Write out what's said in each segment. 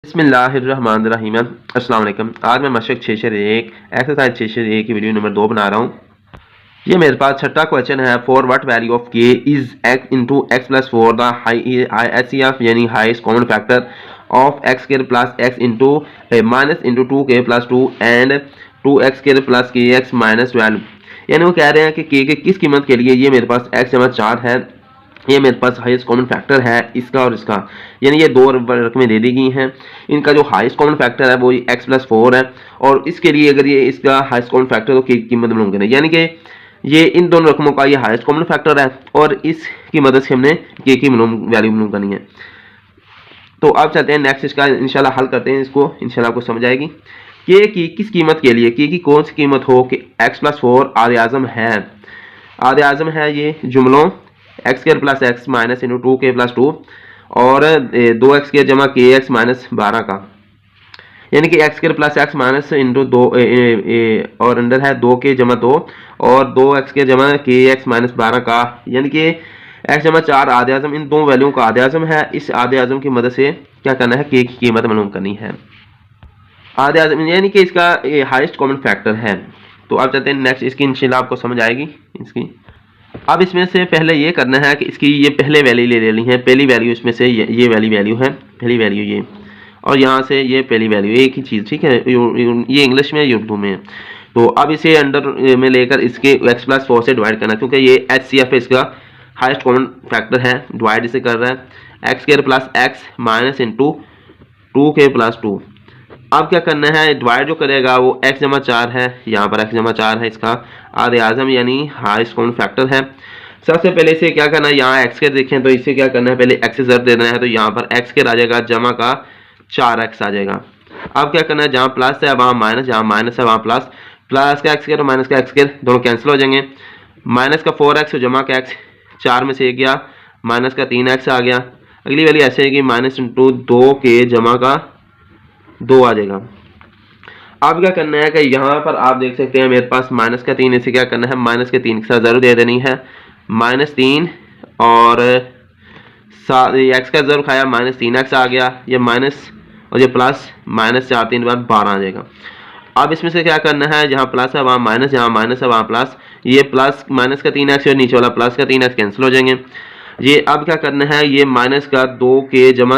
बिस्मिल्लाहिर्रहमानिर्रहीम। अस्सलाम वालेकुम। आज मैं मशक 601 एक्सरसाइज 601 की वीडियो नंबर 2 बना रहा हूँ। ये मेरे पास छठा क्वेश्चन है। फॉर व्हाट वैल्यू ऑफ के is x into x plus four the HCF यानी highest common factor of x square plus x into minus into 2k plus 2 and 2x square plus के एक्स माइनस 12। यानी वो कह रहे हैं कि के किस कीमत के लिए ये मेरे पास x जमा 4 है, ये मेरे पास हाईएस्ट कॉमन फैक्टर है इसका और इसका, यानी ये दो रकमें दे दी गई हैं। इनका जो हाईएस्ट कॉमन फैक्टर है वो x प्लस 4 है और इसके लिए अगर ये इसका हाईएस्ट कॉमन फैक्टर तो की कीमत मालूम करें, यानी कि ये इन दोनों रकमों का ये हाईएस्ट कॉमन फैक्टर है और इसकी मदद से हमने के की वैल्यू मालूम करनी है। तो अब चलते हैं नेक्स्ट, इसका इंशाल्लाह हल करते हैं, इसको इंशाल्लाह आपको समझ आएगी। के की किस कीमत के लिए, के की कौन सी कीमत हो कि x प्लस 4 आदे आज़म है। आदे आज़म है ये जुमलों x square plus x minus into 2k plus 2 और 2x स्क्वायर जमा के एक्स माइनस 12 का, यानी कि x square plus x minus into 2 और अंडर है 2k जमा 2 और 2x स्क्वायर जमा के एक्स माइनस 12 का, यानी कि एक्स जमा 4 आधे आज़म, इन दो वैल्यू का आधे आज़म है। इस आधे आज़म की मदद से क्या करना है, के की कीमत मालूम करनी है। आधे आज़म यानी कि इसका हाईएस्ट कॉमन फैक्टर है। तो अब चलते हैं नेक्स्ट, इसकी इंशाल्लाह आपको समझ आएगी इसकी। अब इसमें से पहले ये करना है कि इसकी ये पहले वैल्यू ले लेनी है। पहली वैल्यू इसमें से ये वाली वैल्यू है, पहली वैल्यू ये, और यहाँ से ये पहली वैल्यू, एक ही चीज़, ठीक है। ये इंग्लिश में, ये उर्दू में। तो अब इसे अंडर में लेकर इसके x प्लस 4 से डिवाइड करना, क्योंकि ये HCF है, इसका हाईएस्ट कॉमन फैक्टर है। डिवाइड इसे कर रहा है x square plus x minus into 2k plus 2। अब क्या करना है, डिवाइड जो करेगा वो x जमा 4 है, यहाँ पर x जमा 4 है, इसका आधे आज़म यानी हाईएस्ट कॉमन फैक्टर है। सबसे पहले इसे क्या करना है, यहाँ x के देखें तो इसे क्या करना है, पहले x से ज़रूर दे देना है, तो यहाँ पर x के आ जाएगा जमा का 4x आ जाएगा। अब क्या करना है, जहाँ प्लस है वहाँ माइनस, जहाँ माइनस है वहाँ प्लस, प्लस का x और माइनस का x दोनों कैंसिल हो जाएंगे। माइनस का 4x और जमा का x, 4 में से 1 गया, माइनस का 3x आ गया। अगली वाली ऐसे है कि माइनस इंटू 2k जमा का 2 आ जाएगा। अब क्या करना है कि यहाँ पर आप देख सकते हैं मेरे पास माइनस का 3, इसे क्या करना है, माइनस के 3 के साथ जरूर दे देनी है, माइनस 3 और एक्स का जरूर खाया, माइनस 3x आ गया, ये माइनस और ये प्लस, माइनस 4 3 बार 12 आ जाएगा। अब इसमें से क्या करना है, जहाँ प्लस है वहाँ माइनस, जहाँ माइनस है वहाँ प्लस, ये प्लस माइनस का 3x और नीचे वाला प्लस का 3x कैंसिल हो जाएंगे। ये अब क्या करना है, ये माइनस का 2k जमा,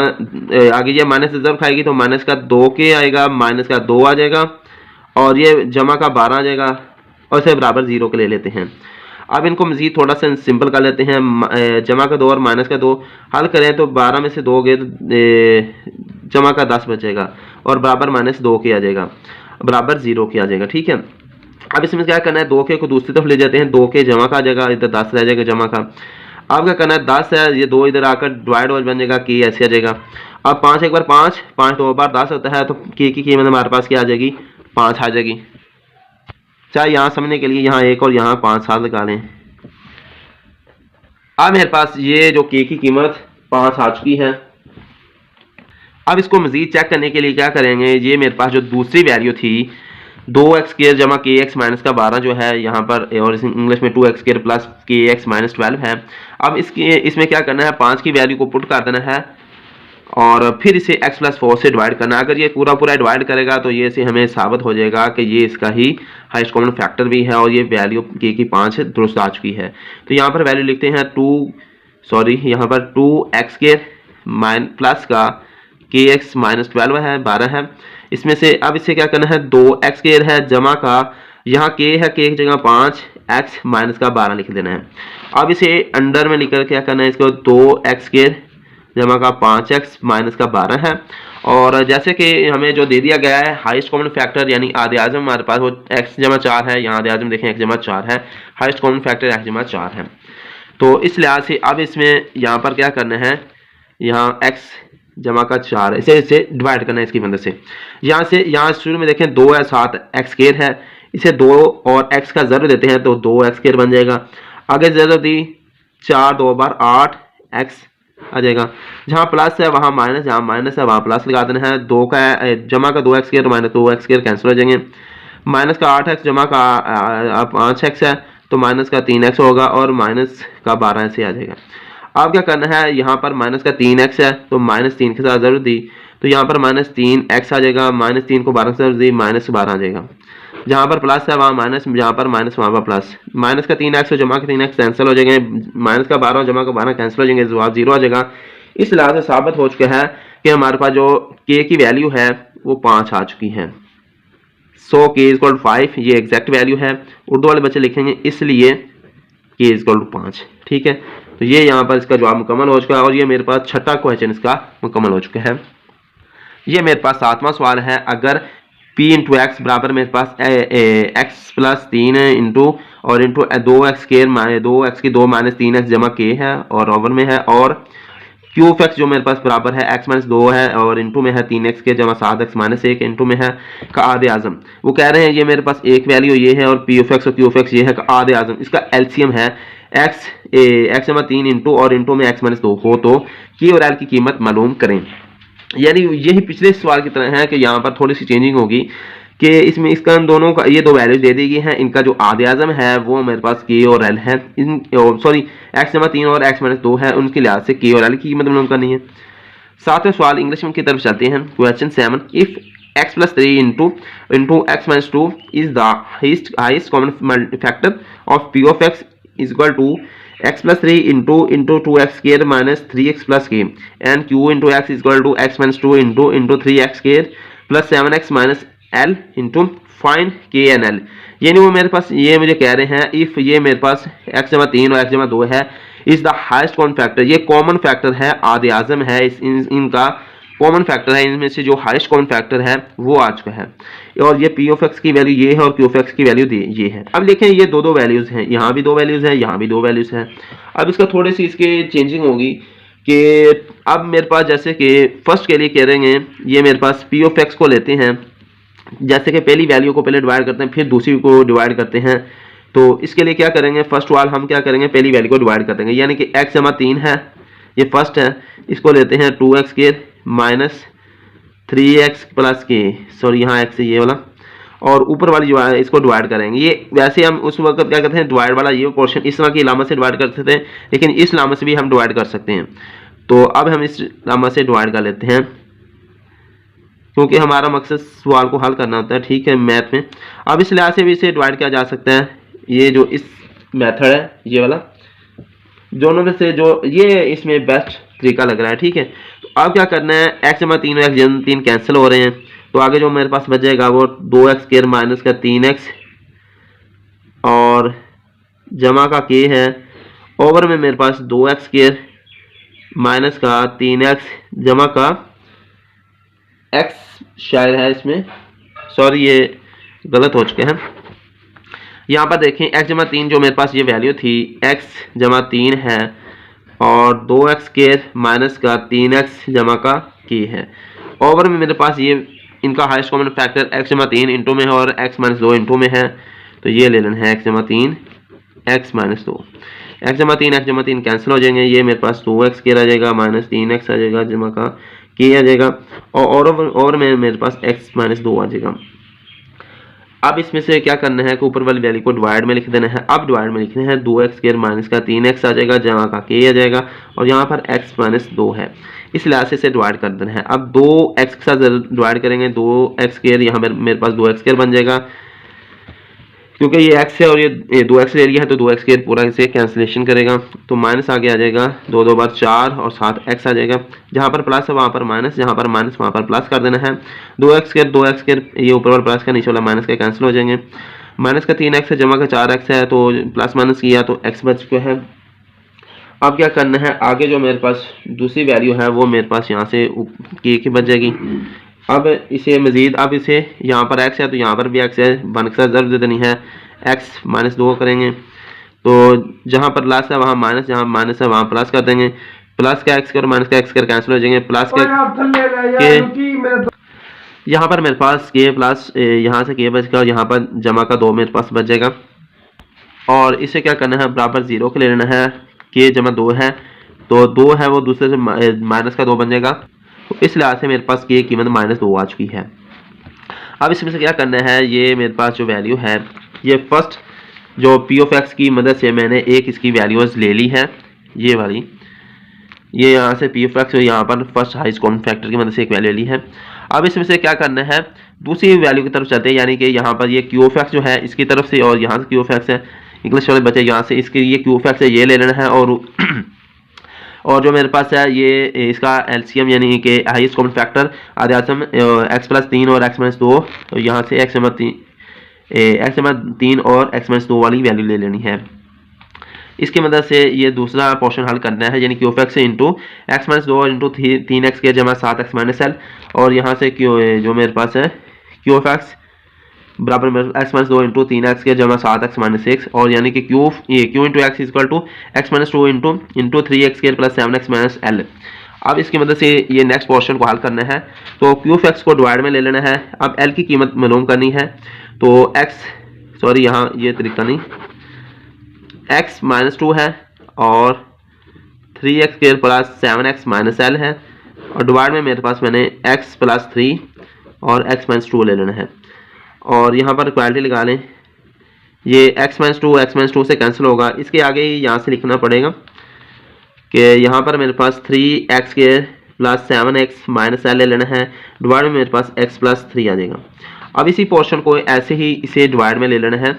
आगे ये माइनस रिजर्व खाएगी तो माइनस का 2k आएगा, माइनस का 2 आ जाएगा और ये जमा का 12 आ जाएगा और इसे बराबर 0 के ले लेते हैं। अब इनको मज़ीद थोड़ा सा सिंपल कर लेते हैं। जमा का 2 और माइनस का 2 हल करें तो 12 में से 2 गए तो जमा का 10 बचेगा और बराबर माइनस 2k आ जाएगा, बराबर 0 के आ जाएगा, ठीक है। अब इसमें क्या करना है, 2k को दूसरी तरफ ले जाते हैं, 2k जमा का आ जाएगा, इधर 10 रह जाएगा जमा का। अब क्या करना है, 10 है, ये 2 इधर आकर डिवाइड हो बन जाएगा, की ऐसे आ जाएगा। अब 5 एक बार 5, 5 2 बार 10 होता है, तो की कीमत हमारे पास क्या आ जाएगी, 5 आ जाएगी। चाहे यहाँ समझने के लिए यहाँ 1 और यहाँ 5 साल लगा लें। अब मेरे पास ये जो के की कीमत 5 आ चुकी है। अब इसको मजीद चेक करने के लिए क्या करेंगे, ये मेरे पास जो दूसरी वैल्यू थी 2x स्क्वायर जमा के एक्स माइनस का 12 जो है यहाँ पर, और इंग्लिश में 2x स्क्वायर प्लस के एक्स माइनस 12 है। अब इसमें क्या करना है, 5 की वैल्यू को पुट कर देना है और फिर इसे x प्लस 4 से डिवाइड करना है। अगर ये पूरा डिवाइड करेगा तो ये से हमें साबित हो जाएगा कि ये इसका ही हाईएस्ट कॉमन फैक्टर भी है और ये वैल्यू के की 5 दुरुस्त आ चुकी है। तो यहाँ पर वैल्यू लिखते हैं यहाँ पर 2x स्क्वायर प्लस का के एक्स माइनस 12 है, 12 है। इसमें से अब इसे क्या करना है, 2x स्क्वायर है जमा का, यहाँ k है, k की जगह 5, x माइनस का 12 लिख देना है। अब इसे अंडर में लिखकर क्या करना है, इसको 2x स्क्वायर जमा का 5x माइनस का 12 है। और जैसे कि हमें जो दे दिया गया है हाईएस्ट कॉमन फैक्टर यानी आधे आज़म हमारे पास वो x जमा 4 है, यहाँ आधे आज़म देखें x जमा 4 है, हाईएस्ट कॉमन फैक्टर x जमा 4 है। तो इस लिहाज से अब इसमें यहाँ पर क्या करना है, यहाँ x जमा का 4 इसे डिवाइड करना है इसकी मदद से। यहाँ शुरू में देखें 2 है, 7 x स्क्वायर है, इसे 2 और x का ज़रूर देते हैं तो 2x स्क्वायर बन जाएगा। आगे ज़रूर दी 4 2 बार 8 x आ जाएगा। जहाँ प्लस है वहाँ माइनस, जहाँ माइनस है वहाँ प्लस लगा देना है। 2 का जमा का 2x square minus 2x square cancel हो जाएंगे। माइनस का 8x जमा का 5x है तो माइनस का 3x होगा और माइनस का 12 ऐसे आ जाएगा। अब क्या करना है, यहाँ पर माइनस का 3x है तो माइनस 3 के साथ जरूर दी तो यहाँ पर -3 x आ जाएगा, -3 को 12 से -12 आ जाएगा। जहाँ पर प्लस है वहाँ माइनस, जहाँ पर माइनस वहाँ पर प्लस। माइनस का 3x और जमा का 3x कैंसिल हो जाएंगे, माइनस का 12 और जमा का 12 कैंसिल हो जाएंगे, जवाब 0 आ जाएगा। इस लिहाज से साबित हो चुका है कि हमारे पास जो k की वैल्यू है वो 5 आ चुकी है। सो k इक्वल 5 ये एग्जैक्ट वैल्यू है। उर्दू वाले बच्चे लिखेंगे इसलिए k इक्वल 5, ठीक है। तो ये यहाँ पर इसका जवाब मुकम्मल हो चुका है और ये मेरे पास छठा क्वेश्चन इसका मुकम्मल हो चुका है। ये मेरे पास 7वां सवाल है। अगर p इंटू एक्स बराबर मेरे पास x प्लस 3 इंटू और इंटू 2x स्केयर 2x की 2 माइनस 3x जमा k है और ओवर में है, और क्यू ऑफ एक्स जो मेरे पास बराबर है x माइनस 2 है और इंटू में है 3x के जमा 7x माइनस 1 इंटू में है का आधे आजम। वो कह रहे हैं ये मेरे पास एक वैल्यू ये है और p ऑफ एक्स और q ऑफ एक्स ये है का आधे आजम। इसका एलसीएम है x जमा 3 इंटू और इंटू में x माइनस 2 हो तो k और l की कीमत मालूम करें। यानी यही पिछले सवाल की तरह है कि यहाँ पर थोड़ी सी चेंजिंग होगी कि इसमें इसका दोनों का ये दो वैल्यूज दे दी गई हैं। इनका जो आधे आजम है वो मेरे पास के और एल है, सॉरी एक्स जमा 3 और एक्स माइनस 2 है, उनके लिहाज से के और एल की कीमत मालूम करनी है। 7वां सवाल इंग्लिश में की तरफ चलते हैं। Question 7, if x plus 3 into x minus 2 is the highest common factor of p of x is equal to x plus 3 into 2x square minus 3x plus k and q into x is equal to x minus 2 into 3x square plus 7x minus l into find k and l। यानी वो मेरे पास ये मुझे कह रहे हैं if ये मेरे पास x जमा 3 और x जमा 2 है is the highest common factor, ये कॉमन फैक्टर है, आधे आजम है, इनका कॉमन फैक्टर है, इनमें से जो हाईएस्ट कॉमन फैक्टर है वो आ चुका है और ये p ऑफ x की वैल्यू ये है और q ऑफ x की वैल्यू ये है। अब देखें ये दो वैल्यूज हैं, यहाँ भी 2 वैल्यूज है, यहाँ भी 2 वैल्यूज हैं। अब इसका थोड़ी सी इसके चेंजिंग होगी कि अब मेरे पास जैसे कि फर्स्ट के लिए कह रहे हैं ये मेरे पास p ऑफ x को लेते हैं, जैसे कि पहली वैल्यू को पहले डिवाइड करते हैं फिर दूसरी को डिवाइड करते हैं। तो इसके लिए क्या करेंगे, फर्स्ट वाल हम क्या करेंगे, पहली वैल्यू को डिवाइड कर देंगे। यानी कि x जमा 3 है, ये फर्स्ट है, इसको लेते हैं 2x square minus 3x plus के, सॉरी यहाँ x है ये वाला, और ऊपर वाली जो है इसको डिवाइड करेंगे। ये वैसे हम उस वक्त क्या करते हैं डिवाइड वाला ये पोर्शन इस तरह की लामत से डिवाइड कर सकते हैं, लेकिन इस लामत से भी हम डिवाइड कर सकते हैं। तो अब हम इस लामत से डिवाइड कर लेते हैं क्योंकि हमारा मकसद सवाल को हल करना होता है, ठीक है, मैथ में। अब इस लिहाज से भी इसे डिवाइड किया जा सकता है, ये जो इस मेथड है ये वाला, दोनों में से जो ये इसमें बेस्ट तरीका लग रहा है, ठीक है। तो अब क्या करना है, x जमा 3 और x जमा 3 कैंसिल हो रहे हैं, तो आगे जो मेरे पास बच जाएगा वो 2x स्क्वायर माइनस का 3x और जमा का k है, ओवर में मेरे पास 2x स्क्वायर माइनस का 3x जमा का x शायद है इसमें, सॉरी ये गलत हो चुके हैं। यहाँ पर देखें x जमा 3 जो मेरे पास ये वैल्यू थी x जमा 3 है और 2x स्क्वायर माइनस का 3x जमा का k है, ओवर में मेरे पास ये इनका हाईएस्ट कॉमन फैक्टर x जमा 3 इंटू में है और x माइनस 2 इंटू में है, तो ये ले लेना है x जमा 3 x माइनस 2, x जमा 3 कैंसिल हो जाएंगे, ये मेरे पास 2x स्क्वायर आ जाएगा माइनस 3x आ जाएगा जमा का k आ जाएगा और में मेरे पास x माइनस 2 आ जाएगा। अब इसमें से क्या करना है कि ऊपर वाली वैल्यू को डिवाइड में लिख देना है। अब डिवाइड में लिखना है 2x स्क्वायर माइनस का 3x आ जाएगा जमा का k आ जाएगा और यहाँ पर x माइनस 2 है, इस लिहाज से इसे डिवाइड कर देना है। अब 2x के साथ डिवाइड करेंगे, 2x स्क्वायर यहाँ पर मेरे पास 2x स्क्वायर बन जाएगा क्योंकि ये x है और ये 2x ले लिया है, तो 2x स्क्वायर पूरा इसे कैंसिलेशन करेगा, तो माइनस आगे आ जाएगा, 2 2 बार 4 और 7x आ जाएगा। जहाँ पर प्लस है वहाँ पर माइनस, जहाँ पर माइनस वहाँ पर प्लस कर देना है। 2x स्क्वायर ये ऊपर वाला प्लस का नीचे वाला माइनस का कैंसिल हो जाएंगे। माइनस का 3x है जमा का 4x है, तो प्लस माइनस किया तो x बच चुका है। अब क्या करना है, आगे जो मेरे पास दूसरी वैल्यू है वो मेरे पास यहाँ से k की बच जाएगी। अब इसे मज़ीद, अब इसे यहाँ पर x है तो यहाँ पर भी x है, वन के साथ ज़रूर दे देनी है, x माइनस 2 करेंगे, तो जहाँ पर प्लस है वहाँ माइनस, जहाँ माइनस है वहाँ प्लस कर देंगे, प्लस का x और माइनस का x कर कैंसिल हो जाएंगे, प्लस के यहाँ पर मेरे पास k प्लस यहाँ से k बचेगा और यहाँ पर जमा का 2 मेरे पास बच जाएगा। और इसे क्या करना है, बराबर 0 के ले लेना है, k जमा 2 है तो 2 है वो दूसरे से माइनस का 2 बन जाएगा, तो इस लिहाज से मेरे पास k की कीमत माइनस 2 आ चुकी है। अब इसमें से क्या करना है, ये मेरे पास जो वैल्यू है ये फर्स्ट जो p ऑफ x की मदद से मैंने एक इसकी वैल्यूज ले ली है, ये वाली, ये यहाँ से पी ऑफ एक्स यहाँ पर फर्स्ट हाईएस्ट कॉमन फैक्टर की मदद से एक वैल्यू ली है। अब इसमें से क्या करना है, दूसरी वैल्यू की तरफ चलते हैं, यानी कि यहाँ पर ये क्यू ऑफ एक्स जो है इसकी तरफ से, और यहाँ से क्यू ऑफ एक्स है, इंग्लिश वाले बच्चे यहाँ से इसके ये क्यू ऑफ एक्स है ये ले लेना है, और जो मेरे पास है ये इसका एलसीएम यानी कि हाईएस्ट कॉमन फैक्टर आध्यात्म एक्स प्लस 3 और एक्स माइनस 2, तो यहाँ से एक्स माइनस 3 और एक्स माइनस 2 वाली वैल्यू ले लेनी है। इसकी मदद से ये दूसरा पोर्शन हल करना है, यानी Q of x into x minus 2 into 3x के जमा 7x माइनस एल, और यहाँ से क्यू जो मेरे पास है क्यू ऑफ एक्स बराबर में एक्स माइनस 2 इंटू 3x के जमा 7x माइनस 6, और यानी कि Q into x equal to x minus 2 into 3x के प्लस 7x माइनस एल। अब इसकी मदद से ये नेक्स्ट पोर्शन को हल करना है, तो क्यू ऑफ एक्स को डिवाइड में ले लेना है। अब एल की कीमत मालूम करनी है, तो यहाँ ये तरीका नहीं, x माइनस 2 है और 3x square plus 7x minus L है, और डिवाइड में मेरे पास मैंने x प्लस 3 और x माइनस 2 ले लेना है, और यहाँ पर इक्वालिटी लगा लें। ये x माइनस 2 से कैंसिल होगा, इसके आगे यहाँ से लिखना पड़ेगा कि यहाँ पर मेरे पास 3x square plus 7x minus L ले लेना है, डिवाइड में मेरे पास x प्लस 3 आ जाएगा। अब इसी पोर्शन को ऐसे ही इसे डिवाइड में ले लेना है,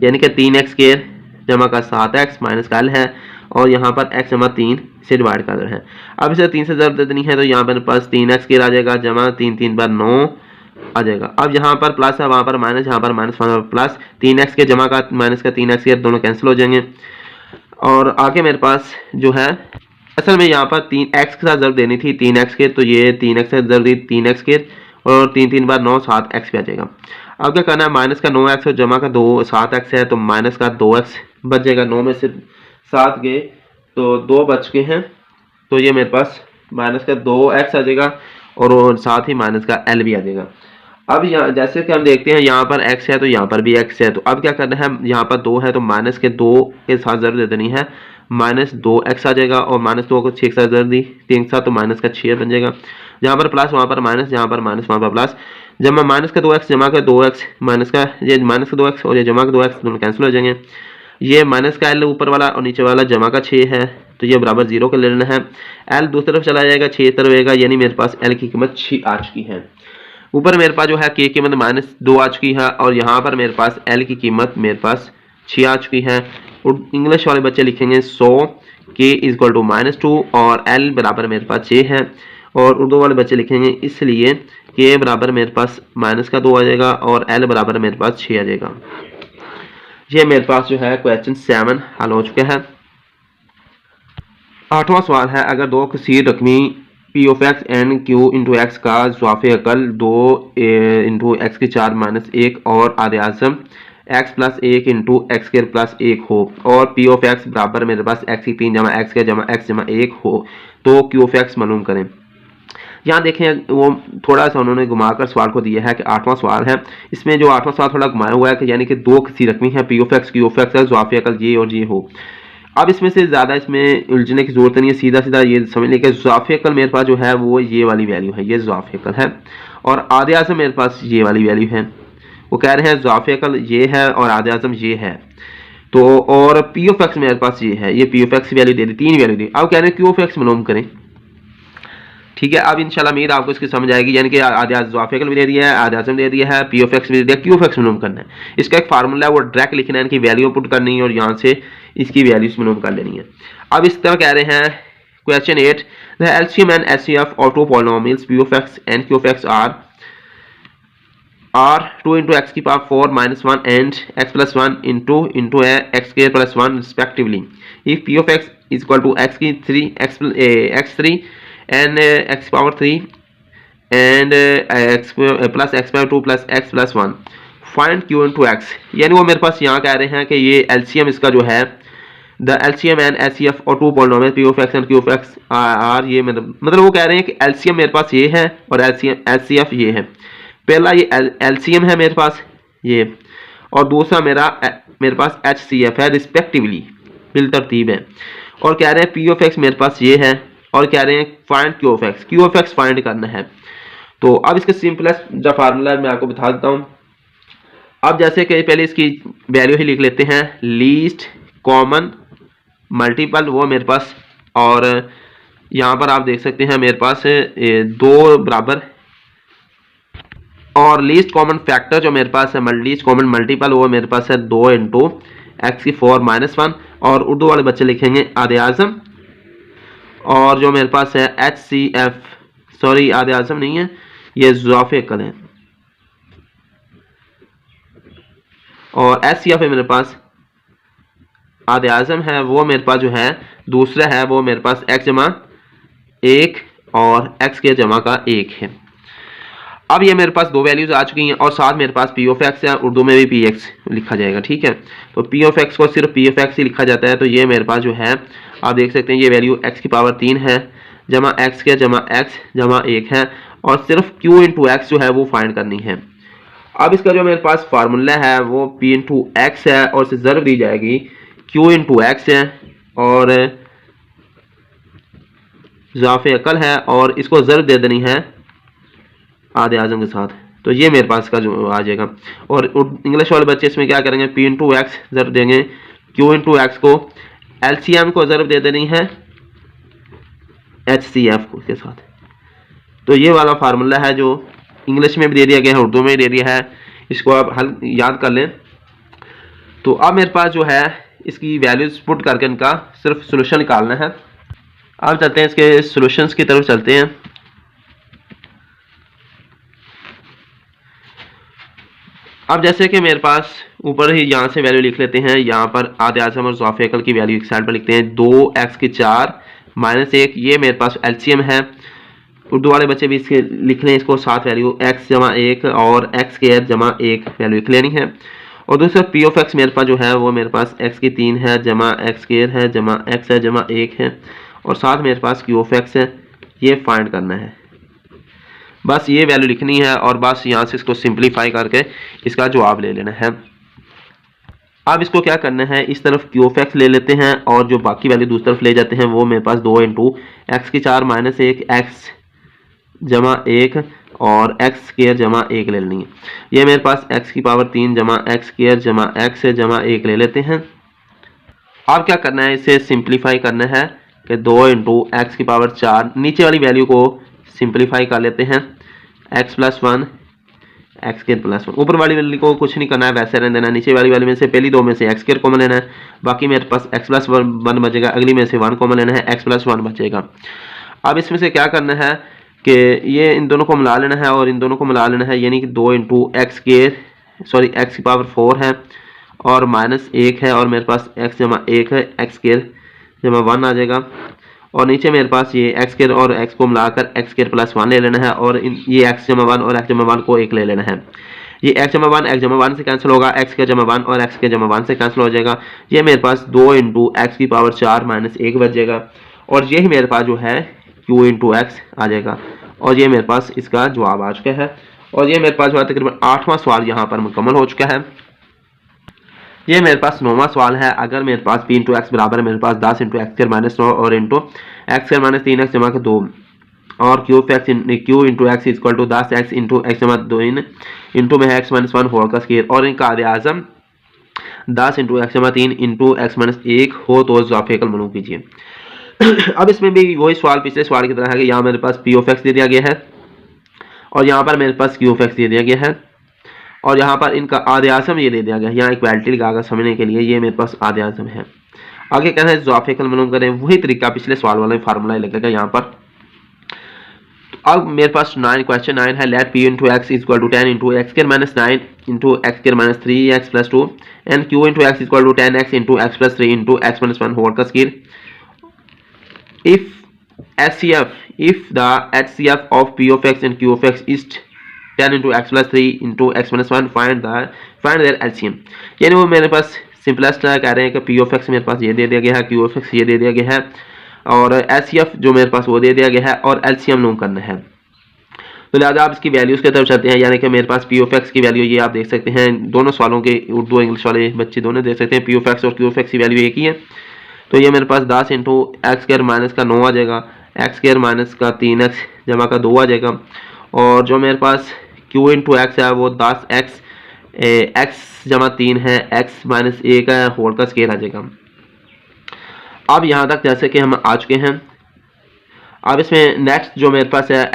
यानी कि 3x स्क्वायर जमा का 7x माइनस का एल है, और यहाँ पर x जमा 3 से डिवाइड कर रहे हैं। अब इसे 3 से ज़रूर दे देनी है, तो यहाँ पर पास 3x स्क्वायर आ जाएगा जमा 3 बार 9 आ जाएगा। अब यहाँ पर प्लस है, वहाँ पर माइनस, यहाँ पर माइनस, वहाँ पर प्लस, 3x के जमा का माइनस का 3x स्क्वायर दोनों कैंसिल हो जाएंगे, और आगे मेरे पास जो है असल में यहाँ पर 3x के साथ ज़रूर देनी थी 3x के, तो ये 3x से ज़रूर दी 3x स्क्वायर, और 3 बार 9 7x पे आ जाएगा। अब क्या करना है, माइनस का 9x और जमा का 7x है, तो माइनस का 2x बच जाएगा, 9 में से 7 गए तो 2 बच गए हैं, तो ये मेरे पास माइनस का 2x आ जाएगा, और साथ ही माइनस का l भी आ जाएगा। अब यहाँ जैसे कि हम देखते हैं यहाँ पर x है तो यहाँ पर भी x है, तो अब क्या करना है, यहाँ पर 2 है तो माइनस के 2 के साथ ज़रूर दे देनी है, माइनस 2x आ जाएगा, और माइनस 2 को 6 के साथ ज़रूर दी 3 के साथ, तो माइनस का 6 बन जाएगा। यहाँ पर प्लस, वहाँ पर माइनस, यहाँ पर माइनस, वहाँ पर प्लस, जब मैं माइनस का 2x जमा का 2x माइनस का, ये माइनस का 2x और ये जमा का 2x दोनों कैंसिल हो जाएंगे। ये माइनस का l ऊपर वाला और नीचे वाला जमा का 6 है, तो ये बराबर 0 का ले लेना है। l दूसरी तरफ चला जाएगा, 6 तरफ आएगा, यानी मेरे पास l की कीमत 6 आ चुकी है। ऊपर मेरे पास जो है k की कीमत -2 आ चुकी है, और यहाँ पर मेरे पास l की कीमत मेरे पास 6 आ चुकी है। और इंग्लिश वाले बच्चे लिखेंगे 100 k इक्वल टू -2 और l बराबर मेरे पास 6 है, और उर्दू वाले बच्चे लिखेंगे इसलिए k बराबर मेरे पास माइनस का 2 आ जाएगा और l बराबर मेरे पास 6 आ जाएगा। ये मेरे पास जो है क्वेश्चन 7 हल हो चुका है। 8वां सवाल है, अगर दो किसी रकमी P of x and Q into x का ज़वाफ़े अकल 2 इंटू एक्स की 4 माइनस 1 और आधे आज़म एक्स प्लस 1 इंटू एक्स के प्लस 1 हो, और पी ऑफ एक्स बराबर मेरे पास एक्स की 3 जमा एक्स के जमा एक्स जमा 1 हो, तो क्यू ऑफ एक्स मालूम करें। यहाँ देखें वो थोड़ा सा उन्होंने घुमाकर सवाल को दिया है कि 8वां सवाल है, इसमें जो 8वां सवाल थोड़ा घुमाया हुआ है कि यानी कि दो किसी रकमी है P of x Q of x का ज़वाफ़े अकल ये और ये हो। अब इसमें से ज़्यादा इसमें उलझने की ज़रूरत नहीं है, सीधा सीधा ये समझ लें कि ज़वाफ़े अकल मेरे पास जो है वो ये वाली वैल्यू है, ये ज़वाफ़े अकल है, और आधे आज़म मेरे पास ये वाली वैल्यू है। वो कह रहे हैं ज़वाफ़े अकल ये है और आधे आज़म ये है, तो और पी ऑफ एक्स मेरे पास ये है, ये पी ऑफ एक्स की वैल्यू दे दी, 3 वैल्यू दी। अब कह रहे हैं क्यू ऑफ एक्स मालूम करें। ठीक है, अब इंशाल्लाह उम्मीद आपको इसकी समझ आएगी, यानी कि आधे ज़वाफ़े अकल भी दे दिया है, आधे आज़म दे दिया है, पी ऑफ एक्स भी दे दिया, क्यू ऑफ एक्स मालूम करना है। इसका एक फार्मूला है, वो डायरेक्ट लिखना है, इनकी वैल्यू पुट करनी है और यहाँ से इसकी वैल्यूज मालूम कर लेनी है। अब इस तरह कह रहे हैं question 8, the LCM and HCF of two polynomials P of x and Q of x are 2 into x की power 4 minus 1 and x plus 1 into x square plus 1 respectively. If p of x is equal to x की 3 x3 and x power 3 and x plus x power 2 plus x plus 1, find q into x। यानी वो मेरे पास यहाँ कह रहे हैं कि ये LCM इसका जो है द LCM एंड HCF और two polynomial P of x and Q of x are, ये मतलब वो कह रहे हैं कि LCM मेरे पास ये है और HCF ये है। पहला ये LCM है मेरे पास ये, और दूसरा मेरे पास HCF है रिस्पेक्टिवली, बिल तरतीब है, और कह रहे हैं P of x मेरे पास ये है, और कह रहे हैं find Q of x find करना है। तो अब इसका सिंपलेस्ट जो फार्मूला मैं आपको बता देता हूँ। अब जैसे कि पहले इसकी वैल्यू ही लिख लेते हैं, लीस्ट कॉमन मल्टीपल, वो मेरे पास और यहाँ पर आप देख सकते हैं मेरे पास दो बराबर, और लीस्ट कॉमन फैक्टर जो मेरे पास है, लीस्ट कॉमन मल्टीपल, वो मेरे पास है 2 इंटू एक्स की 4 माइनस 1, और उर्दू वाले बच्चे लिखेंगे आधे आज़म। और जो मेरे पास है एच सी एफ, सॉरी आधे आज़म नहीं है, ये ज़ुआफ़े अकल है, और एच सी एफ है मेरे पास आधे आज़म है, वो मेरे पास जो है दूसरा है, वो मेरे पास एक्स जमा 1 और एक्स के जमा का 1 है। अब ये मेरे पास दो वैल्यूज आ चुकी हैं, और साथ मेरे पास पी ऑफ एक्स है, उर्दू में भी पी एक्स लिखा जाएगा, ठीक है। तो पी ऑफ एक्स को सिर्फ पी ऑफ एक्स ही लिखा जाता है। तो ये मेरे पास जो है आप देख सकते हैं ये वैल्यू एक्स की पावर 3 है, जमा एक्स के जमा एक्स जमा 1 है, और सिर्फ क्यू इंटू एक्स जो है वो फाइंड करनी है। अब इसका जो मेरे पास फार्मूला है वो पी इंटू एक्स है, और इसे ज़र्ब दी जाएगी क्यू इंटू एक्स है, और ज़ाफ़े अकल है, और इसको ज़र्ब दे देनी है आधे आज़म के साथ। तो ये मेरे पास का जो आ जाएगा। और इंग्लिश वाले बच्चे इसमें क्या करेंगे, पी इंटू एक्स ज़र्ब देंगे क्यू इंटू एक्स को, एलसीएम को ज़र्ब दे देनी है एच सी एफ के साथ। तो ये वाला फार्मूला है जो इंग्लिश में भी दे दिया गया है, उर्दू में भी दे दिया है, इसको आप हल याद कर लें। तो अब मेरे पास जो है इसकी वैल्यूज पुट करके इनका सिर्फ सोल्यूशन निकालना है। अब चलते हैं इसके सोल्यूशंस की तरफ चलते हैं। अब जैसे कि मेरे पास ऊपर ही यहाँ से वैल्यू लिख लेते हैं, यहाँ पर आधे आज़म और ज़ाफ़े अकल की वैल्यू एक साइड पर लिखते हैं, 2x की 4 माइनस 1, ये मेरे पास एलसीएम है। उर्दू वाले बच्चे भी इसके लिख लें इसको, साथ वैल्यू x जमा 1 और x स्क्वायर जमा 1 वैल्यू लिख लेनी है। और दूसरा पी ऑफ एक्स मेरे पास जो है वो मेरे पास x की 3 है, जमा x स्क्वायर है, जमा x है, जमा 1 है, और साथ मेरे पास क्यू ऑफ एक्स है, ये फाइंड करना है। बस ये वैल्यू लिखनी है, और बस यहाँ से इसको सिंप्लीफाई करके इसका जवाब ले लेना है। अब इसको क्या करना है, इस तरफ क्यू ऑफ एक्स ले लेते हैं, और जो बाकी वैल्यू दूसरी तरफ ले जाते हैं, वो मेरे पास 2 इंटू एक्स की 4 माइनस 1 एक्स जमा 1 और एक्स स्क्वायर जमा 1 ले लेनी है। ये मेरे पास एक्स की पावर 3 जमा एक्स स्क्वायर जमा एक्स जमा 1 ले लेते हैं। अब क्या करना है, इसे सिंप्लीफाई करना है कि 2 इंटू एक्स की पावर 4, नीचे वाली वैल्यू को सिंप्लीफाई कर लेते हैं, x plus 1 x square plus 1, ऊपर वाली वैल्यू को कुछ नहीं करना है, वैसे रहने देना। नीचे वाली वैल्यू में से पहली दो में से एक्स स्क्वायर कॉमन लेना है, बाकी मेरे पास एक्स प्लस 1 बचेगा, अगली में से 1 कॉमन लेना है, एक्स प्लस 1 बचेगा। अब इसमें से क्या करना है कि ये इन दोनों को मिला लेना है और इन दोनों को मिला लेना है, यानी कि 2 into x square, sorry x की पावर 4 है और माइनस 1 है, और मेरे पास एक्स जमा 1 है, एक्स स्क्वायर जमा 1 आ जाएगा, और नीचे मेरे पास ये एक्स स्क्वायर और एक्स को मिलाकर एक्स स्क्वायर प्लस 1 ले लेना है, और ये एक्स जमा 1 और एक्स जमा 1 को 1 ले लेना है। ये एक्स जमा 1 एक्स जमा 1 से कैंसिल होगा, एक्स के जमा 1 और एक्स के जमा 1 से कैंसिल हो जाएगा। ये मेरे पास 2 इंटू एक्स की पावर 4 माइनस 1 बच जाएगा, और यही मेरे पास जो है क्यू इंटू एक्स आ जाएगा, और ये मेरे पास इसका जवाब आ चुका है। और ये मेरे पास जो है तकरीबन 8वां सवाल यहाँ पर मुकम्मल हो चुका है। ये मेरे पास 9वां सवाल है। अगर मेरे पास पी इंटू एक्स बराबर है मेरे पास 10 इंटू एक्स स्क्वायर माइनस 9 और into x square minus 3x जमा के 2, और Q into x equal to 10x into x जमा 2 इंटू में है एक्स माइनस 1 होल का स्क्वायर, और इनका आधे आज़म 10 इंटू एक्स जमा 3 इंटू एक्स माइनस 1 हो तो इज़ाफ़े अकल मालूम कीजिए। अब इसमें भी वही सवाल पिछले सवाल की तरह है कि यहाँ मेरे पास पी ऑफ एक्स दे दिया गया है, और यहाँ पर मेरे पास क्यू ऑफ एक्स दे दिया गया है, और यहाँ पर इनका आधे आज़म ये दे दिया गया है। यहाँ इक्वालिटी लगाकर समझने के लिए ये मेरे पास आधे आज़म है। आगे कहना है इज़ाफ़े अकल मालूम करें, वही तरीका पिछले सवाल वाला फार्मूला लगेगा यहाँ पर। अब मेरे पास क्वेश्चन 9 है, let P into x equal to 10 into x square minus 9 into x square minus 3x plus 2 and Q into x equal to 10x into x plus 3 into x minus 1 whole का square. If HCF, if the HCF of P of x and Q of x is 10 into x plus 3 into x minus 1, find their LCM। यानी वो मेरे पास simplest कह रहे हैं कि P of x मेरे पास ये दे दिया गया है, Q of x ये दे दिया गया है, और HCF जो मेरे पास वो दे दिया गया है, और LCM नोट करना है। तो लिहाजा आप इसकी वैल्यूज़ की तरफ चलते हैं, यानी कि मेरे पास P of x की वैल्यू ये आप देख सकते हैं, दोनों सवालों के उर्दू इंग्लिश वाले बच्चे दोनों देख सकते हैं, P of x और Q of x की वैल्यू एक ही है। तो ये मेरे पास 10 इंटू एक्स स्क्वायर माइनस का 9 आ जाएगा, एक्स स्क्वायर माइनस का 3x जमा का 2 आ जाएगा, और जो मेरे पास q इंटू एक्स है वो 10x एक्स जमा 3 है, एक्स माइनस 1 है होल का स्क्वायर आ जाएगा। अब यहाँ तक जैसे कि हम आ चुके हैं। अब इसमें नेक्स्ट जो मेरे पास है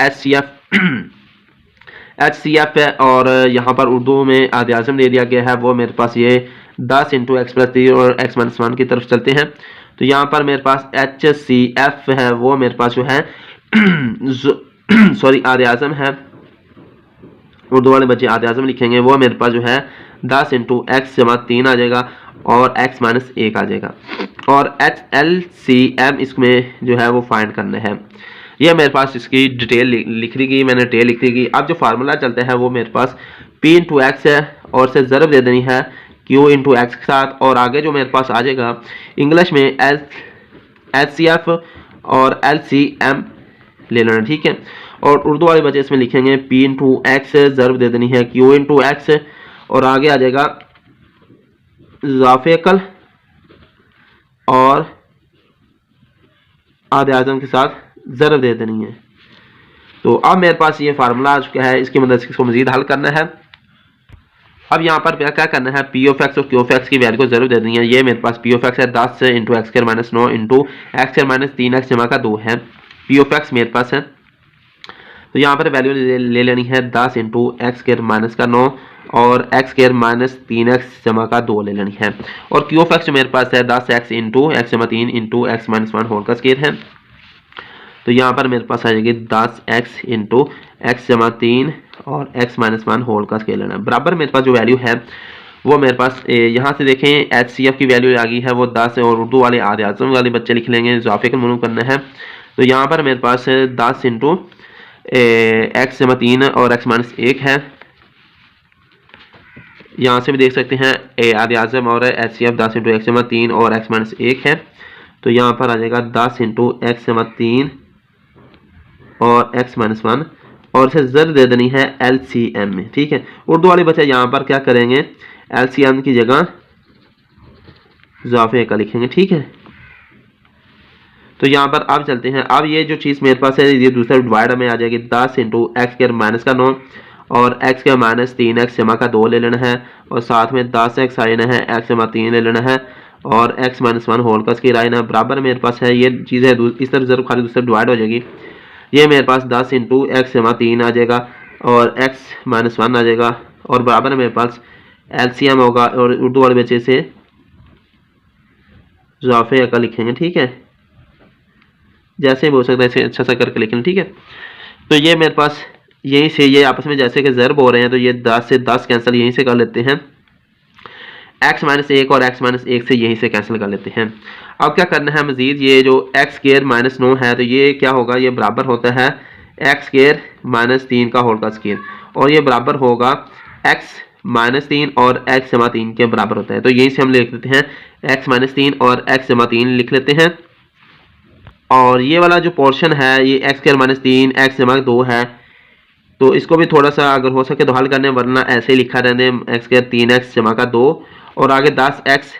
HCF है, और यहाँ पर उर्दू में आद आज़म दे दिया गया है, वो मेरे पास ये 10 इंटू एक्स प्लस 3 और एक्स माइनस 1 की तरफ चलते हैं। तो यहाँ पर मेरे पास HCF है, वो मेरे पास जो है सॉरी आद आज़म है, उर्दू वाले बच्चे आद आज़म लिखेंगे, वो मेरे पास जो है 10 इंटू एक्स जमा 3 आ जाएगा और एक्स माइनस 1 आ जाएगा। और LCM इसमें जो है वो फाइंड करना है। ये मेरे पास इसकी डिटेल लिख दी गई, मैंने डिटेल लिख दी गई। अब जो फार्मूला चलता है वो मेरे पास P इंटू एक्स है और से ज़रब दे देनी है Q इंटू एक्स के साथ, और आगे जो मेरे पास आ जाएगा इंग्लिश में HCF और LCM ले लेना, ठीक है। और उर्दू वाले बच्चे इसमें लिखेंगे P इंटू एक्स, ज़रब दे देनी है Q इंटू एक्स, और आगे आ जाएगा इज़ाफ़े अकल और आद आज़म के साथ ज़रब दे देनी है। तो अब मेरे पास ये फार्मूला आ चुका है, इसकी मदद से इसको मज़ीद हल करना है। अब यहाँ पर क्या करना है, P ऑफ एक्स और Q ऑफ एक्स की वैल्यू को ज़रूर दे देनी है। ये मेरे पास P ऑफ एक्स है 10 into x square minus 9 into x square minus 3x जमा का 2 है। P ऑफ एक्स मेरे पास है, तो यहाँ पर वैल्यू ले लेनी है 10 इंटू एक्स स्क्वायर माइनस का 9 और एक्स स्क्वायर माइनस 3x जमा का 2 ले लेनी है। और Q ऑफ एक्स मेरे पास है 10x इंटू एक्स जमा 3 इंटू एक्स माइनस 1 होल का स्क्वायर है। तो यहाँ पर मेरे पास आ जाएगी 10x इंटू एक्स जमा 3 और एक्स माइनस 1 होल का स्केल लेना बराबर। मेरे पास जो वैल्यू है वो मेरे पास यहाँ से देखें HCF की वैल्यू आ गई है वो 10 है, और उर्दू वाले आद आज़म वाले बच्चे लिख लेंगे, इज़ाफ़े का मनू करना है। तो यहाँ पर मेरे पास 10 इंटू एक्स जमा 3 और एक्स माइनस 1 है। यहाँ से भी देख सकते हैं आद आज़म और HCF 10 इंटू एक्स जमा 3 और एक्स माइनस 1 है। तो यहाँ पर आ जाएगा 10 इंटू एक्स जमा 3 और एक्स माइनस 1, और इसे ज़र दे देनी है LCM में, ठीक है। उर्दू वाले बच्चे यहाँ पर क्या करेंगे, LCM की जगह इज़ाफ़े का लिखेंगे, ठीक है। तो यहाँ पर अब चलते हैं। अब ये जो चीज़ मेरे पास है ये दूसरा डिवाइड में आ जाएगी 10 इंटू एक्स स्क्वायर माइनस का 9 और एक्स स्क्वायर माइनस 3x जमा का 2 ले लेना है, और साथ में 10x आ जाना है, एक्स जमा 3 ले लेना है और एक्स माइनस 1 होल का स्क्वायर आना बराबर। मेरे पास है ये चीज़ है, इस तरफ ज़रूर खाली दूसरा डिवाइड हो जाएगी। ये मेरे पास 10 इंटू एक्स जमा 3 आ जाएगा और एक्स माइनस 1 आ जाएगा, और बराबर मेरे पास LCM होगा, और उर्दू वाले बच्चे से इज़ाफ़े का लिखेंगे, ठीक है। जैसे भी हो सकता है इसे अच्छा सा करके लिखें, ठीक है। तो ये मेरे पास यहीं से ये आपस में जैसे कि ज़रब हो रहे हैं, तो ये 10 से 10 कैंसिल यहीं से कर लेते हैं, एक्स माइनस 1 और एक्स माइनस 1 से यहीं से कैंसिल कर लेते हैं। अब क्या करना है मज़ीद, ये जो एक्स स्क्वायर माइनस 9 है तो ये क्या होगा, ये बराबर होता है एक्स स्क्वायर माइनस 3 का होल का स्क्वायर, और ये बराबर होगा एक्स माइनस 3 और एक्स जमा 3 के बराबर होता है। तो यहीं से हम लिख देते हैं एक्स माइनस 3 और एक्स जमा 3 लिख लेते हैं। और ये वाला जो पोर्शन है ये एक्स स्क्वायर माइनस 3 एक्स जमा 2 है, तो इसको भी थोड़ा सा अगर हो सके तो हल करने, वरना ऐसे ही लिखा रहने एक्स स्क्वायर 3x जमा का 2 और आगे 10x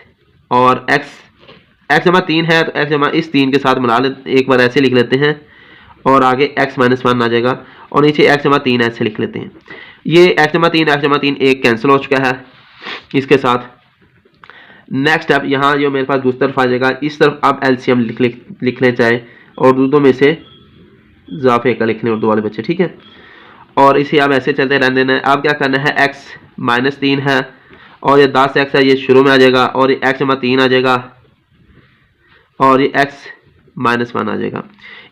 और एक्स जमा 3 है तो एक्स जमा इस 3 के साथ बना ले, एक बार ऐसे लिख लेते हैं, और आगे एक्स माइनस 1 आ जाएगा और नीचे एक्स जमा 3 ऐसे लिख लेते हैं। ये एक्स जमा 3 एक कैंसिल हो चुका है इसके साथ। नेक्स्ट अब यहाँ जो मेरे पास दूसरी तरफ आ जाएगा, इस तरफ अब LCM लिख लें चाहे, और उर्दू में से इज़ाफ़े का लिख लें उर्दू वाले बच्चे, ठीक है। और इसे अब ऐसे चलते रहने देना है। अब क्या करना है, एक्स माइनस 3 है और ये 10x है, ये शुरू में आ जाएगा, और ये एक्स जमा 3 आ जाएगा और ये एक्स माइनस 1 आ जाएगा।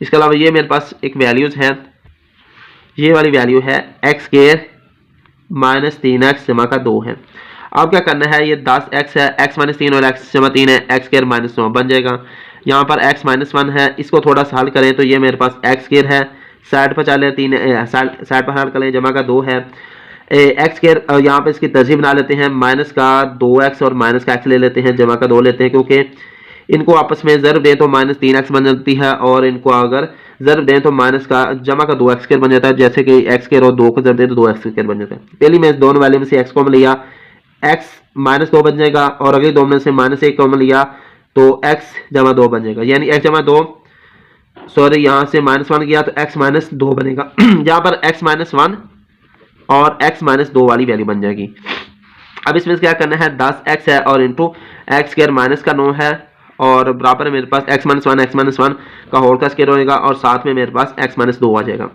इसके अलावा ये मेरे पास एक वैल्यूज़ है, ये वाली वैल्यू है एक्स स्क्वायर माइनस 3x जमा का 2 है। अब क्या करना है, ये 10x है, एक्स माइनस 3 और एक्स जमा 3 है, एक्स स्क्वायर माइनस 9 बन जाएगा। यहाँ पर एक्स माइनस 1 है, इसको थोड़ा सा हल करें तो ये मेरे पास एक्स स्क्वायर है, साइड पर चले 3 साइड पर हल करें, जमा का 2 है, एक्स स्क्वायर यहाँ पर इसकी तरजीह बना लेते हैं, माइनस का 2x और माइनस का x ले लेते हैं, जमा का 2 लेते हैं, क्योंकि इनको आपस में ज़रब दें तो माइनस 3x बन जाती है, और इनको अगर ज़रब दें तो माइनस का जमा का 2x स्क्वायर बन जाता है। जैसे कि एक्स स्क्वायर और 2 को ज़रब दें तो 2x स्क्वायर बन जाता है। पहली में दोनों वैल्यू में से x कॉमन लिया, x माइनस 2 बन जाएगा, और अगली दो में से माइनस 1 कॉमन लिया तो x जमा 2 बन जाएगा, यानी x जमा 2 सॉरी यहाँ से माइनस 1 गया तो x माइनस 2 बनेगा। यहाँ पर x माइनस 1 और x माइनस 2 वाली वैल्यू बन जाएगी। अब इसमें क्या करना है, 10x है और इंटू एक्स स्क्वायर माइनस का 9 है और बराबर में मेरे पास x-1 का होल का स्क्वायर होएगा और साथ में मेरे पास x-2 आ जाएगा।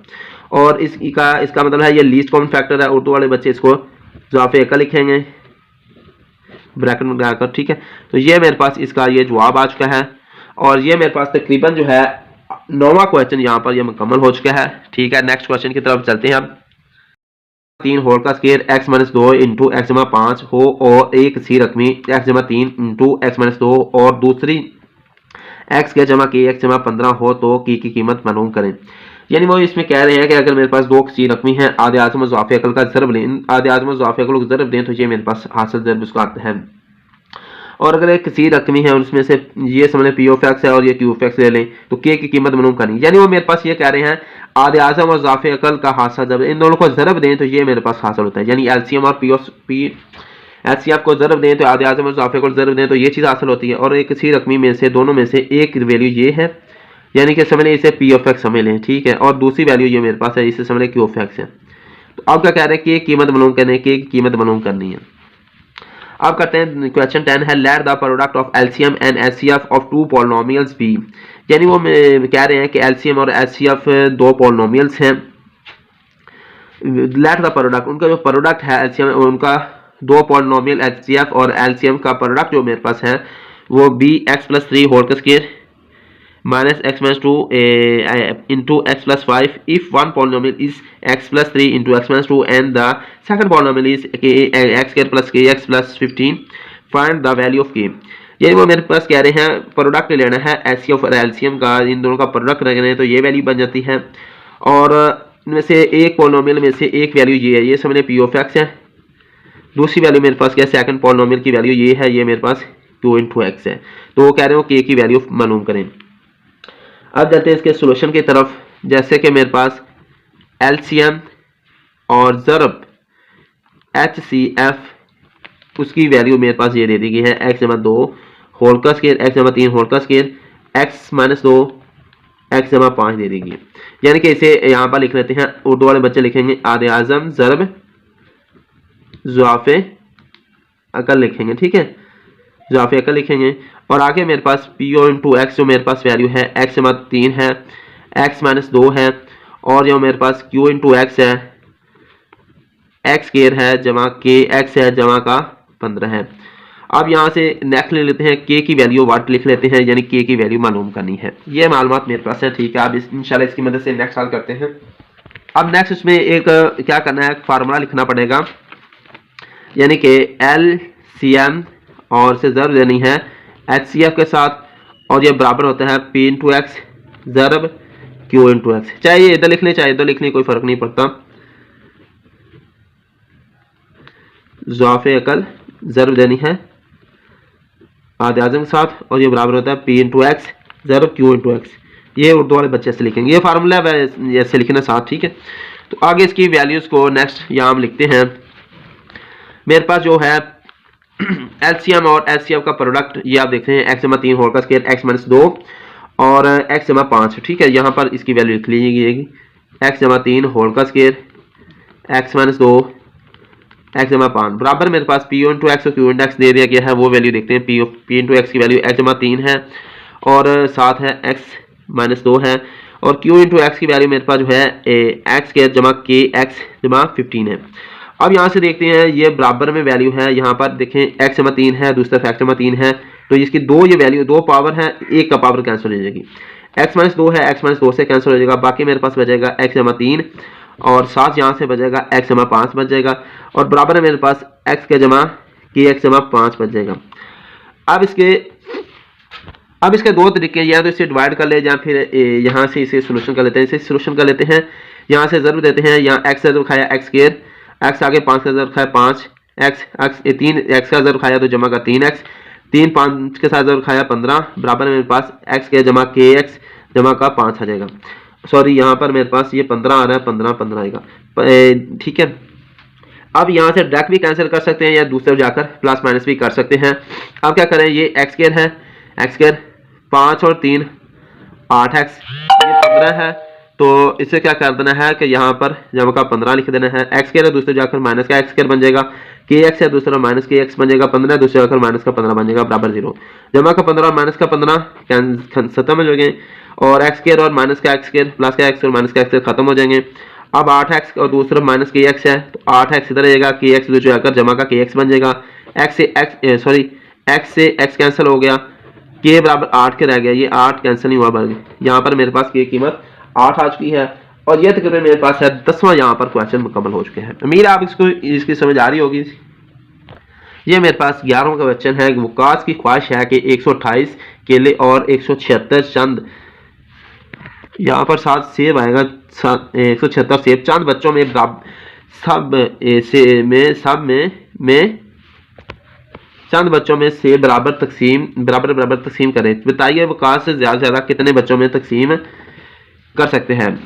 और इसका मतलब है ये लीस्ट कॉमन फैक्टर है। उर्दू वाले बच्चे इसको ज़ाफ़े अकल लिखेंगे ब्रैकेट में लगाकर, ठीक है। तो ये मेरे पास इसका ये जवाब आ चुका है और ये मेरे पास तकरीबन जो है 9वां क्वेश्चन यहाँ पर ये मुकम्मल हो चुका है, ठीक है। नेक्स्ट क्वेश्चन की तरफ चलते हैं अब। 3 होल का स्क्वायर x-2 इंटू x-5 हो और एक सी रकमी x-3 इंटू x-2 और दूसरी x के जमा के x-15 हो तो की कीमत मालूम करें। यानी वो इसमें कह रहे हैं कि अगर मेरे पास दो सी रकमी है, आधे आज़म और ज़ाफ़े अकल का ज़रब लें, आधे आज़म और ज़ाफ़े अकल को ज़रब दें तो ये मेरे पास हासिल ज़रब उसका आता है। और अगर एक सी रकमी है उसमें से ये समझ लें पी ऑफ एक्स है और ये क्यू ऑफ एक्स ले लें तो के की कीमत मालूम करनी। यानी वो मेरे पास ये कह रहे हैं आधे आज़म और ज़ाफ़े अकल का हासिल जब इन दोनों को ज़रब दें तो ये मेरे पास हासिल होता है। यानी एलसीएम और एचसीएफ को ज़रब दें तो आधे आज़म और ज़ाफ़े को ज़रब दें तो ये चीज़ हासिल होती है। और एक सी रकमी में से दोनों में से एक वैल्यू ये है, यानी कि समझ लें इसे पी ऑफ एक्स समझ लें, ठीक है। और दूसरी वैल्यू ये मेरे पास है, इसे समझ लें क्यू ऑफ एक्स है। तो अब क्या कह रहे हैं कि कीमत मालूम करने की कीमत मालूम करनी है। अब करते हैं क्वेश्चन 10 है let the product of LCM and HCF of two polynomials be. यानी वो कह रहे हैं कि एलसीएम और एचसीएफ दो पॉलिनोमियल्स हैं। लेट द प्रोडक्ट, उनका जो प्रोडक्ट है एलसीएम उनका दो पॉलिनोमियल एचसीएफ और एलसीएम का प्रोडक्ट जो मेरे पास है वो बी x+3 होल का square minus x-2 into x+5 if one polynomial is x+3 into x-2 and the second polynomial is x² plus kx plus 15 find the value of k। ये वो मेरे पास कह रहे हैं प्रोडक्ट लेना है एचसीएफ और एलसीएम का, इन दोनों का प्रोडक्ट रखना है तो ये वैल्यू बन जाती है। और इनमें से एक पॉलिनोमियल में से एक वैल्यू ये है, ये समझे पी ऑफ एक्स है। दूसरी वैल्यू मेरे पास क्या है, सेकंड पॉलिनोमियल की वैल्यू ये है, ये मेरे पास 2 into x है। तो वो कह रहे हो के की वैल्यू मालूम करें। अब जाते हैं इसके सोल्यूशन की तरफ। जैसे कि मेरे पास एलसीएम और ज़रब एचसीएफ उसकी वैल्यू मेरे पास ये दे दी गई है x-2 होल का स्क्वायर x-3 होल का स्क्वायर x-2 x-5 दे दी गई है। यानी कि इसे यहाँ पर लिख लेते हैं, उर्दू वाले बच्चे लिखेंगे आधे आज़म ज़रब ज़ाफ़े अकल लिखेंगे, ठीक है, ज़ाफ़े अकल लिखेंगे। और आगे मेरे पास पी ओ इंटू एक्स जो मेरे पास वैल्यू है x-3 है x-2 है और जो मेरे पास q इंटू एक्स है एक्स स्क्वायर है जमा के एक्स है जमा का 15 है। अब यहाँ से नेक्स्ट ले लेते हैं के की वैल्यू वाट लिख लेते हैं, यानी के की वैल्यू मालूम करनी है। ये मालूमात मेरे पास है, ठीक है। अब इंशाल्लाह इसकी मदद से नेक्स्ट सॉल्व करते हैं। अब नेक्स्ट इसमें एक क्या करना है, फार्मूला लिखना पड़ेगा, यानी कि LCM और से ज़रब देनी है HCF के साथ और ये बराबर होता है P इंटू एक्स ज़रब Q इंटू एक्स। चाहे ये इधर लिख लें चाहे इधर लिख लें, कोई फ़र्क नहीं पड़ता। ज़ाफ़े अकल ज़रब देनी है आधे आज़म के साथ और ये बराबर होता है P इंटू एक्स ज़रब Q इंटू एक्स। ये उर्दू वाले बच्चे से लिखेंगे, ये फार्मूला ऐसे लिखना साथ, ठीक है। तो आगे इसकी वैल्यूज़ को नेक्स्ट यहाँ हम लिखते हैं। मेरे पास जो है एलसीएम और एचसीएफ का प्रोडक्ट ये आप देखते हैं x-3 होल का स्क्वायर x-2 और x-5, ठीक है। यहाँ पर इसकी वैल्यू लिख लीजिएगी x-3 होल का स्क्वायर x-2 x-5 बराबर मेरे पास p इंटू एक्स और q इंटू एक्स दे दिया गया है। वो वैल्यू देखते हैं, p इंटू एक्स की वैल्यू x-3 है और साथ है x-2 है और q इंटू एक्स की वैल्यू मेरे पास जो है एक्स के जमा के एक्स जमा 15 है। अब यहाँ से देखते हैं ये बराबर में वैल्यू है, यहाँ पर देखें x-3 है दूसरी तरफ x-3 है तो इसकी दो ये वैल्यू दो पावर है, एक का पावर कैंसिल हो जाएगी। x-2 है x-2 से कैंसिल हो जाएगा, बाकी मेरे पास बचेगा x-3 और साथ यहाँ से बचेगा x-5 बच जाएगा और बराबर है मेरे पास x के जमा के x-5 बच जाएगा। अब इसके दो तरीके, या तो इसे डिवाइड कर ले या फिर यहाँ से इसे सोल्यूशन कर लेते हैं। इसे सोल्यूशन कर लेते हैं, यहाँ से ज़रूर देते हैं, यहाँ x से खाया x स्क्वायर, x आगे 5 का ज़रूर खाया 5 x 3 x का ज़रूर खाया तो जमा का 3x 3 5 के साथ ज़रूर खाया 15 बराबर मेरे पास x के जमा के x जमा का 5 आ जाएगा। सॉरी यहाँ पर मेरे पास ये 15 आ रहा है, 15 आएगा, ठीक है। अब यहाँ से डायरेक्ट भी कैंसिल कर सकते हैं या दूसरे जाकर प्लस माइनस भी कर सकते हैं। अब क्या करें, ये एक्स स्क्वायर है, एक्स स्क्वायर 5 और 3 8x, ये 15 है तो इसे क्या कर देना है कि यहाँ पर जमा का 15 लिख देना है, एक्स स्क्वायर है दूसरे जाकर माइनस का एक्स स्क्वायर बन जाएगा, के एक्स है दूसरा माइनस के एक्स बन जाएगा, 15 दूसरे जाकर माइनस का 15 बन जाएगा बराबर 0। जमा का 15 और माइनस का 15 खत्म हो जाएंगे, और एक्स स्क्वायर और माइनस का एक्स स्क्वायर प्लस का एक्स और माइनस का एक्स खत्म हो जाएंगे। अब 8x और दूसरा माइनस के एक्स है, तो 8x इधर रहेगा, के एक्स दूसरे जाकर जमा का के एक्स बन जाएगा, एक्स से एक्स एक्स से एक्स कैंसिल हो गया, के बराबर 8 के रह गया, ये 8 कैंसिल नहीं हुआ बल्कि यहाँ पर मेरे पास की कीमत 8 आ चुकी है। और ये तकरीबन मेरे पास है 10वां यहाँ पर क्वेश्चन मुकम्मल हो चुके हैं। उम्मीद आप इसकी समझ आ रही होगी। ये मेरे पास 11वां क्वेश्चन है। वकास की ख्वाहिश है कि 128 केले और 176 चंद, यहाँ पर 7 सेब आएगा, 176 सेब चंद बच्चों में चंद बच्चों में से बराबर तकसीम करें। बताइए वकास से ज्यादा से ज्यादा कितने बच्चों में तकसीम कर सकते हैं।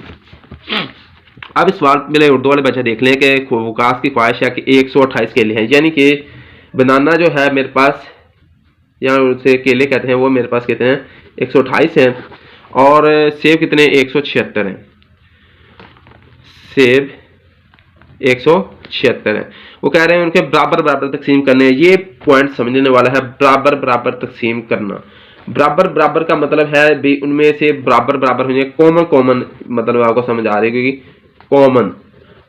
अब इस सवाल मेरे उर्दू वाले बच्चे देख लें कि वकास की ख्वाहिश है कि 128 केले हैं, यानी कि बनाना जो है मेरे पास, यहाँ उसे केले कहते हैं, वो मेरे पास कितने हैं 128 हैं, और सेब कितने 176 हैं, सेब 176 है। वो कह रहे हैं उनके बराबर बराबर तकसीम करने। ये पॉइंट समझने वाला है, बराबर बराबर तकसीम करना। बराबर बराबर का मतलब है भी उनमें से बराबर बराबर होंगे, कॉमन कॉमन, मतलब आपको समझ आ रही है कि कॉमन,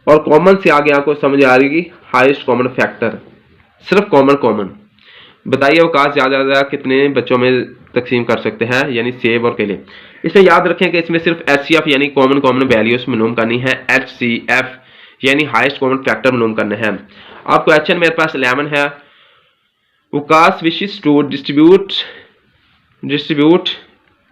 और कॉमन से आगे आपको समझ आ रही है कि हाईएस्ट कॉमन फैक्टर, सिर्फ कॉमन कॉमन। बताइए अवकाश ज्यादा ज्यादा कितने बच्चों में तकसीम कर सकते हैं, यानी सेब और केले। इसमें याद रखें कि इसमें सिर्फ HCF यानी कॉमन कॉमन वैल्यूज मालूम करनी है, HCF यानी हाईएस्ट कॉमन फैक्टर मालूम करना है। अब क्वेश्चन मेरे पास 11 है। Waqas wishes to distribute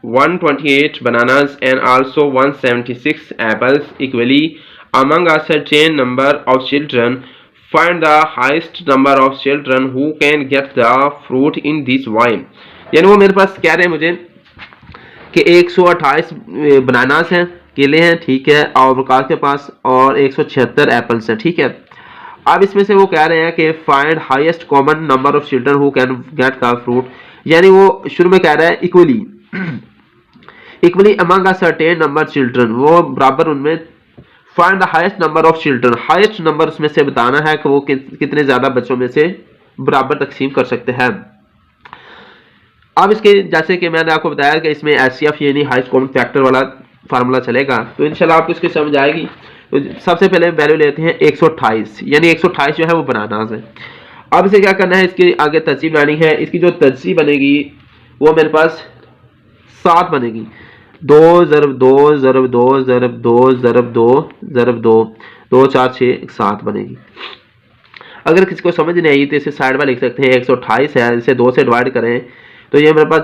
128 bananas and also 176 apples equally among a certain number of children. Find the highest number of children who can get the fruit in this way. यानी वो मेरे पास कह रहे हैं मुझे कि 128 बनानास हैं, केले हैं, ठीक है, और वकास के पास और 176 एप्पल्स हैं, ठीक है। अब इसमें से वो कह रहे हैं कि find highest common number of children who can get the fruit, यानी वो शुरू में कह रहा है equally among a certain number children, वो बराबर उनमें। Find the highest number of children, highest number उसमें से बताना है कि वो कितने ज्यादा बच्चों में से बराबर तकसीम कर सकते हैं। अब इसके जैसे कि मैंने आपको बताया कि इसमें HCF यानी हाईएस्ट कॉमन फैक्टर वाला फार्मूला चलेगा, तो इंशाल्लाह आपको इसकी समझ आएगी। तो सबसे पहले वैल्यू लेते हैं 128, यानी 128 जो है वो बनानास है। अब इसे क्या करना है, इसके आगे तरजीब लानी है। इसकी जो तरजीब बनेगी वो मेरे पास 7 बनेगी, 2 ज़रब 2 ज़रब 2 ज़रब 2 ज़रब 2 ज़रब 2, 2 4 6 7 बनेगी। अगर किसी को समझ नहीं आई तो इसे साइड में लिख सकते हैं। 128 है, इसे 2 से डिवाइड करें तो ये मेरे पास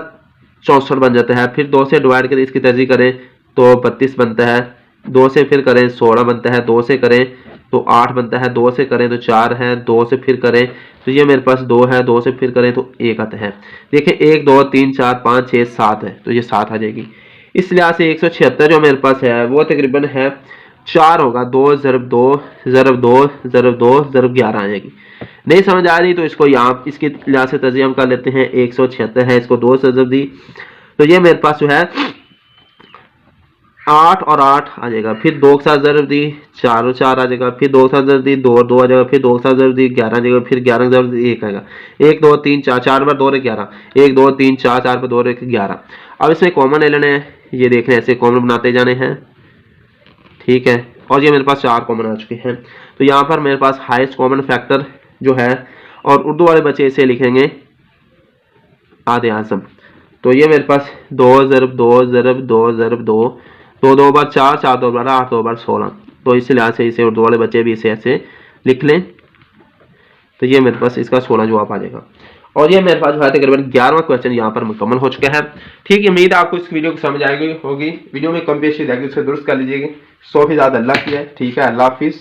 64 बन जाता है। फिर 2 से डिवाइड करें, इसकी तरजीह करें तो 32 बनता है, 2 से फिर करें 16 बनता है, 2 से करें तो 8 बनता है, 2 से करें तो 4 है, 2 से फिर करें तो ये मेरे पास 2 है, 2 से फिर करें तो 1 आता है। देखिए 1 2 3 4 5 6 7 है, तो ये 7 आ जाएगी। इस लिहाज से 176 जो मेरे पास है वो तकरीबन है 4 होगा, 2 ज़रब 2 ज़रब 2 ज़रब 2 ज़रब 11 आ जाएगी। नहीं समझ आ रही तो इसको यहाँ इसके लिहाज से तरजीह हम कर लेते हैं। 176 है, इसको 2 से ज़रब दी तो ये मेरे पास जो है 8 और 8 आ जाएगा। फिर 2 के साथ ज़रब दी 4 और 4 आ जाएगा, फिर 2 के साथ ज़रब दी 2 और 2 आ जाएगा, फिर 2 के साथ ज़रब दी 11 आ जाएगा, फिर 11 के ज़रब दी 1 आएगा। 1 2 3 4 4 बार 2 और 11, 1 2 3 4 4 पर 2 और 11। अब इसमें कॉमन ले लेने हैं, ये देख रहे हैं ऐसे कॉमन बनाते जाने हैं, ठीक है। और ये मेरे पास 4 कॉमन आ चुके हैं। तो यहाँ पर मेरे पास हाईएस्ट कॉमन फैक्टर जो है, और उर्दू वाले बच्चे इसे लिखेंगे आधे आज़म। तो ये मेरे पास 2 ज़रब 2 ज़रब 2 ज़रब 2, 2 2 बार 4 4 2 बार 8 2 बार 16। तो इस लिहाज से इसे उर्दू वाले बच्चे भी इसे ऐसे लिख लें। तो ये मेरे पास इसका 16 जवाब आ जाएगा। और ये मेरे पास जो है तकरीबन 11वां क्वेश्चन यहाँ पर मुकम्मल हो चुका है। ठीक है, उम्मीद है आपको इस वीडियो को समझ आएगी होगी। वीडियो में कम पेशी रहेगी, उसे दुरुस्त कर लीजिएगा। 100% अल्लाह की है। ठीक है, अल्लाह हाफिज़।